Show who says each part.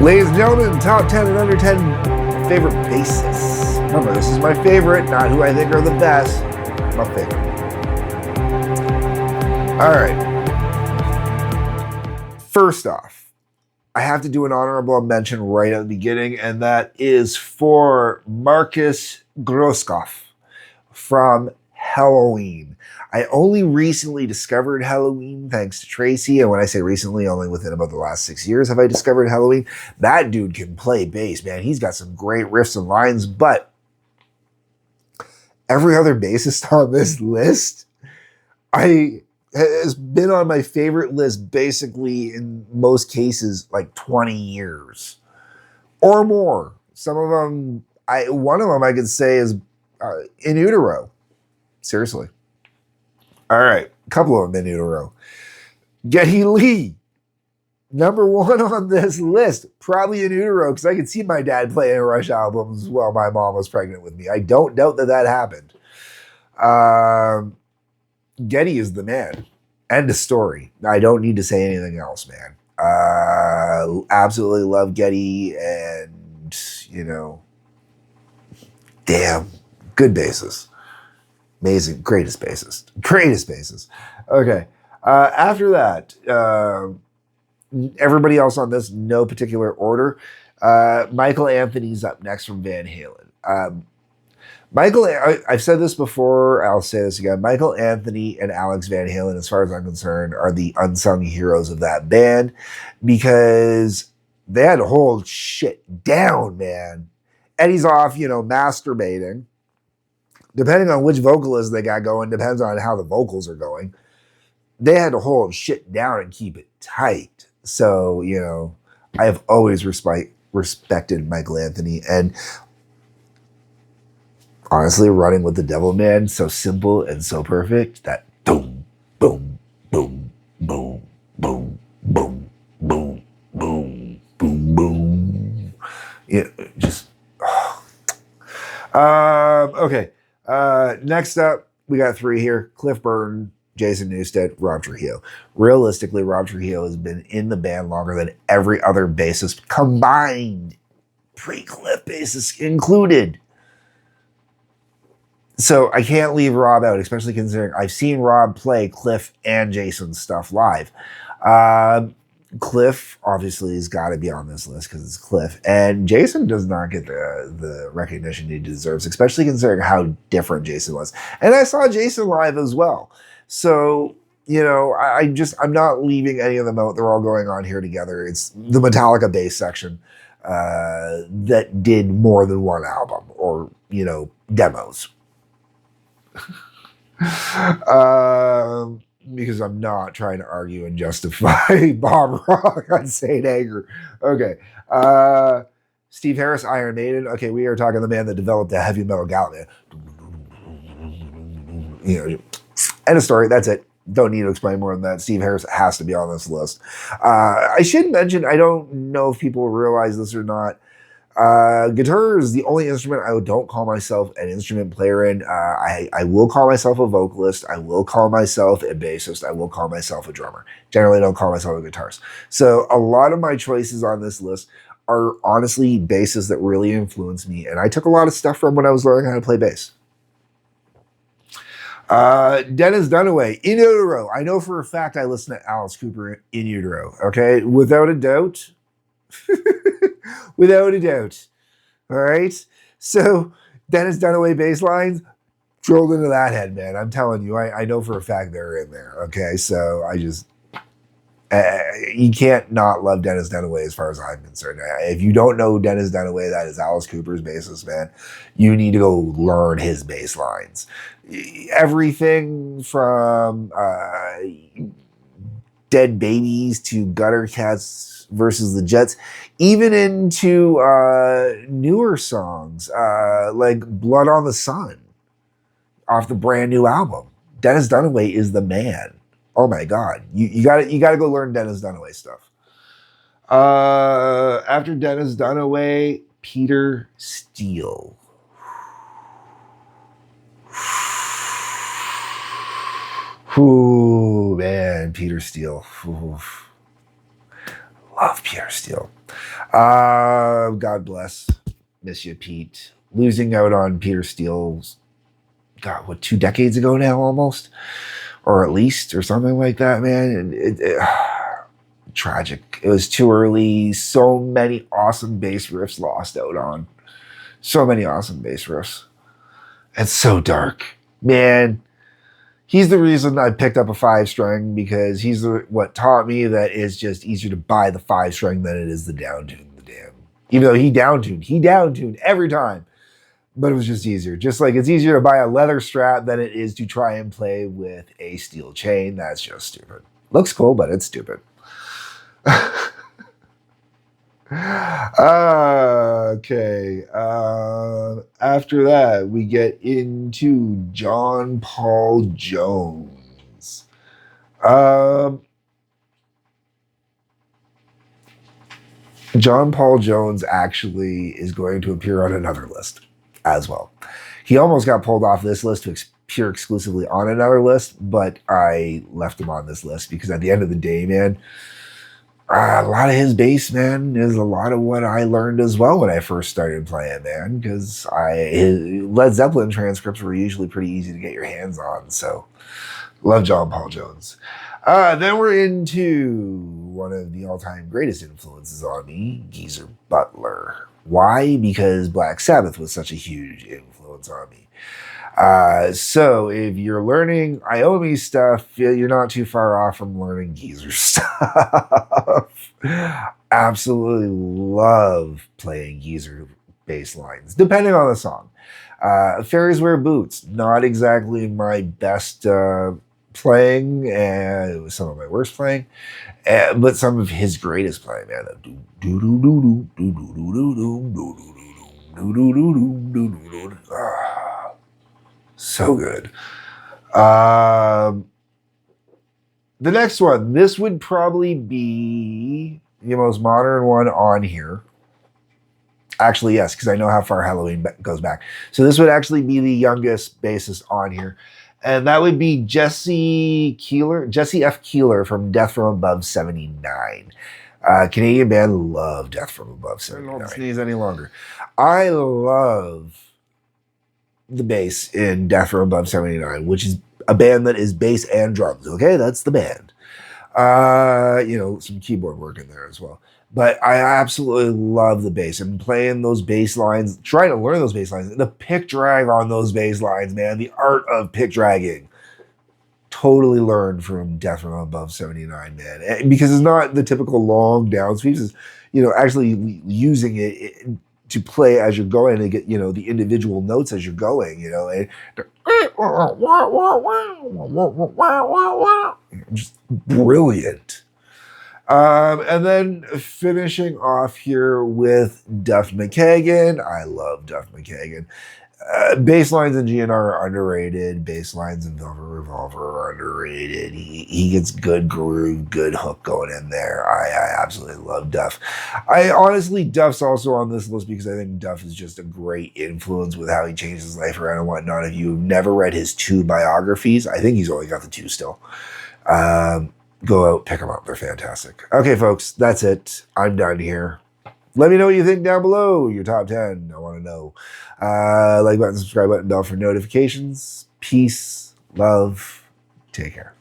Speaker 1: Ladies and gentlemen, top 10 and under 10 favorite bassists. Remember, this is my favorite, not who I think are the best. My favorite. All right. First off, I have to do an honorable mention right at the beginning, and that is for Marcus Groskopf from Halloween. I only recently discovered Halloween thanks to Tracy, and when I say recently, only within about the last 6 years have I discovered Halloween. That dude can play bass, man. He's got some great riffs and lines, but every other bassist on this list has been on my favorite list basically in most cases like 20 years or more. Some of them, one of them I could say is In Utero. Seriously. All right, a couple of them in utero. Geddy Lee, number one on this list, probably in utero, because I could see my dad playing Rush albums while my mom was pregnant with me. I don't doubt that happened. Geddy is the man. End of story. I don't need to say anything else, man. Absolutely love Geddy, and, damn, good bassist. Amazing, greatest bassist. Okay. After that, everybody else on this, no particular order. Michael Anthony's up next from Van Halen. I've said this before, I'll say this again. Michael Anthony and Alex Van Halen, as far as I'm concerned, are the unsung heroes of that band because they had to hold shit down, man. Eddie's off, masturbating. Depending on which vocalist they got going, depends on how the vocals are going. They had to hold shit down and keep it tight. So, I have always respected Michael Anthony. And honestly, Running with the Devil, man, so simple and so perfect. That boom, boom, boom, boom, boom, boom, boom, boom, boom, boom. Okay. Next up, we got three here. Cliff Burton, Jason Newsted, Rob Trujillo. Realistically, Rob Trujillo has been in the band longer than every other bassist combined, pre-Cliff bassist included. So I can't leave Rob out, especially considering I've seen Rob play Cliff and Jason's stuff live. Cliff obviously has got to be on this list because it's Cliff, and Jason does not get the recognition he deserves, especially considering how different Jason was. And I saw Jason live as well, so I'm not leaving any of them out. They're all going on here together. It's the Metallica bass section that did more than one album or demos. Because I'm not trying to argue and justify Bob Rock on Saint Anger. Okay. Steve Harris, Iron Maiden. Okay, we are talking the man that developed the heavy metal gallop. End of story. That's it. Don't need to explain more than that. Steve Harris has to be on this list. I should mention, I don't know if people realize this or not. Guitar is the only instrument I don't call myself an instrument player in. I will call myself a vocalist. I will call myself a bassist. I will call myself a drummer. Generally, don't call myself a guitarist. So a lot of my choices on this list are honestly basses that really influenced me. And I took a lot of stuff from when I was learning how to play bass. Dennis Dunaway, In Utero. I know for a fact I listen to Alice Cooper in Utero. Okay, without a doubt. Without a doubt. All right. So Dennis Dunaway bass lines drilled into that head, man. I'm telling you, I know for a fact they're in there. Okay. So you can't not love Dennis Dunaway as far as I'm concerned. If you don't know Dennis Dunaway, that is Alice Cooper's bassist, man. You need to go learn his bass lines. Everything from Dead Babies to Gutter Cats versus the Jets, even into newer songs like Blood on the Sun off the brand new album. Dennis Dunaway is the man. Oh my God, you gotta go learn Dennis Dunaway stuff. After Dennis Dunaway, Peter Steele. Ooh, man, Peter Steele. Ooh. Love Peter Steele. God bless. Miss you, Pete. Losing out on Peter Steele's, God, what, 2 decades ago now almost? Or at least, or something like that, man. And tragic. It was too early. So many awesome bass riffs lost out on. So many awesome bass riffs. It's so dark. Man, he's the reason I picked up a 5 string because he's what taught me that it's just easier to buy the 5 string than it is the downtune. The damn, even though he downtuned every time, but it was just easier. Just like it's easier to buy a leather strap than it is to try and play with a steel chain. That's just stupid. Looks cool, but it's stupid. Okay. After that, we get into John Paul Jones. John Paul Jones actually is going to appear on another list as well. He almost got pulled off this list to appear exclusively on another list, but I left him on this list because at the end of the day, man, a lot of his bass, man, is a lot of what I learned as well when I first started playing, man, because Led Zeppelin transcripts were usually pretty easy to get your hands on, so love John Paul Jones. Then we're into one of the all-time greatest influences on me, Geezer Butler. Why? Because Black Sabbath was such a huge influence on me. So if you're learning Iommi stuff, you're not too far off from learning Geezer stuff. Absolutely love playing Geezer bass lines, depending on the song. Fairies Wear Boots, not exactly my best playing, and it was some of my worst playing, but some of his greatest playing, man. So good. The next one, this would probably be the most modern one on here. Actually, yes, because I know how far Halloween goes back. So this would actually be the youngest bassist on here. And that would be Jesse F. Keeler from Death from Above 79. Canadian band, love Death from Above 79. I don't sneeze any longer. I love the bass in Death from Above 79, which is a band that is bass and drums. Okay, that's the band. Some keyboard work in there as well. But I absolutely love the bass. I'm playing those bass lines, trying to learn those bass lines. The pick drag on those bass lines, man. The art of pick dragging. Totally learned from Death from Above 79, man. Because it's not the typical long down sweeps. It's, actually using it to play as you're going and get, the individual notes as you're going, and just brilliant. And then finishing off here with Duff McKagan. I love Duff McKagan. Bass lines in GNR are underrated. Bass lines in Velvet Revolver are underrated. He gets good groove, good hook going in there. I absolutely love Duff. Duff's also on this list because I think Duff is just a great influence with how he changed his life around and whatnot. If you've never read his 2 biographies, I think he's only got the 2 still. Go out, pick them up. They're fantastic. Okay, folks, that's it. I'm done here. Let me know what you think down below. Your top 10. I want to know. Like button, subscribe button, bell for notifications. Peace, love, take care.